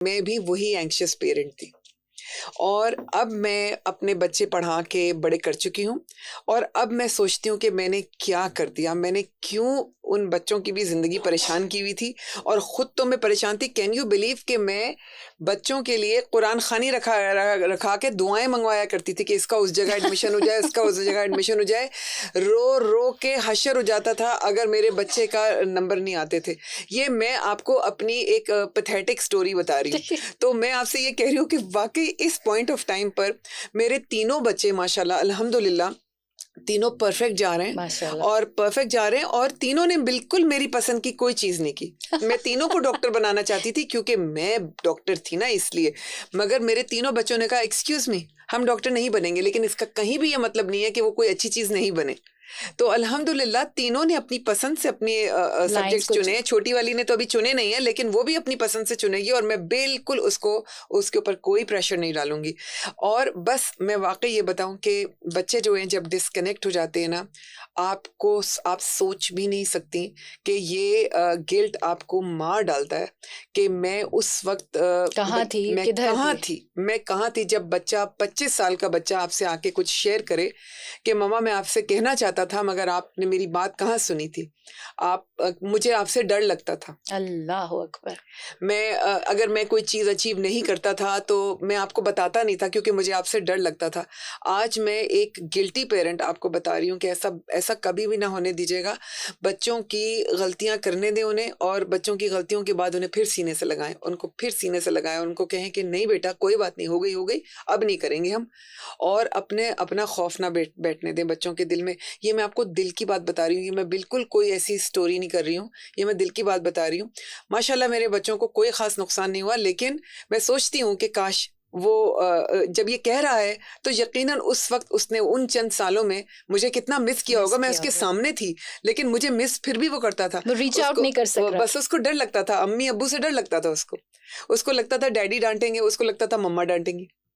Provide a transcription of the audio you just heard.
मैं भी वही एंग्शियस पेरेंट थी और अब मैं अपने बच्चे पढ़ा के बड़े कर चुकी हूँ और अब मैं सोचती हूँ कि मैंने क्या कर दिया, मैंने क्यों उन बच्चों की भी ज़िंदगी परेशान की हुई थी और ख़ुद तो मैं परेशान थी। कैन यू बिलीव कि मैं बच्चों के लिए कुरान खानी रखा के दुआएं मंगवाया करती थी कि इसका उस जगह एडमिशन हो जाए, इसका उस जगह एडमिशन हो जाए। रो रो के हशर हो जाता था अगर मेरे बच्चे का नंबर नहीं आते थे। ये मैं आपको अपनी एक पैथेटिक स्टोरी बता रही हूँ। तो मैं आपसे ये कह रही हूँ कि वाकई इस पॉइंट ऑफ टाइम पर मेरे तीनों बच्चे माशाल्लाह अल्हम्दुलिल्लाह तीनों परफेक्ट जा रहे हैं और परफेक्ट जा रहे हैं और तीनों ने बिल्कुल मेरी पसंद की कोई चीज़ नहीं की। मैं तीनों को डॉक्टर बनाना चाहती थी क्योंकि मैं डॉक्टर थी ना इसलिए, मगर मेरे तीनों बच्चों ने कहा एक्सक्यूज़ मी, हम डॉक्टर नहीं बनेंगे, लेकिन इसका कहीं भी ये मतलब नहीं है कि वो कोई अच्छी चीज़ नहीं बने। तो अल्हम्दुलिल्लाह तीनों ने अपनी पसंद से अपने सब्जेक्ट्स चुने। छोटी वाली ने तो अभी चुने नहीं है, लेकिन वो भी अपनी पसंद से चुनेगी और मैं बिल्कुल उसके ऊपर कोई प्रेशर नहीं डालूंगी। और बस मैं वाकई ये बताऊं कि बच्चे जो हैं जब डिस्कनेक्ट हो जाते हैं ना, आप सोच भी नहीं सकती कि ये गिल्ट आपको मार डालता है कि मैं उस वक्त कहाँ थी, मैं कहाँ थी जब बच्चा 25 साल का बच्चा आपसे आके कुछ शेयर करे कि मम्मा मैं आपसे कहना चाहता था मगर आपने मेरी बात कहाँ सुनी थी, मुझे आपसे डर लगता था। अल्लाह अकबर। मैं अगर मैं कोई चीज़ अचीव नहीं करता था तो मैं आपको बताता नहीं था क्योंकि मुझे आपसे डर लगता था। आज मैं एक गिल्टी पेरेंट आपको बता रही हूँ कि ऐसा कभी भी ना होने दीजिएगा। बच्चों की गलतियाँ करने दें उन्हें और बच्चों की गलतियों के बाद उन्हें फिर सीने से लगाएं, उनको कहें कि नहीं बेटा कोई बात नहीं, हो गई, अब नहीं करेंगे हम। और अपना खौफ ना बैठने दें बच्चों के दिल में। ये मैं आपको दिल की बात बता रही हूँ, ये मैं बिल्कुल कोई ऐसी स्टोरी नहीं कर रही हूँ, ये मैं दिल की बात बता रही हूँ। माशाल्लाह मेरे बच्चों को कोई खास नुकसान नहीं हुआ, लेकिन मैं सोचती हूँ कि काश वो जब ये कह रहा है तो यकीनन उस वक्त उसने उन चंद सालों में मुझे कितना मिस किया होगा। मैं उसके सामने थी लेकिन मुझे मिस फिर भी वो करता था, वो रीच आउट नहीं कर सक रहा। बस उसको डर लगता था, अम्मी अब्बू से डर लगता था, उसको लगता था डैडी डांटेंगे, उसको लगता था मम्मा डांटेंगी।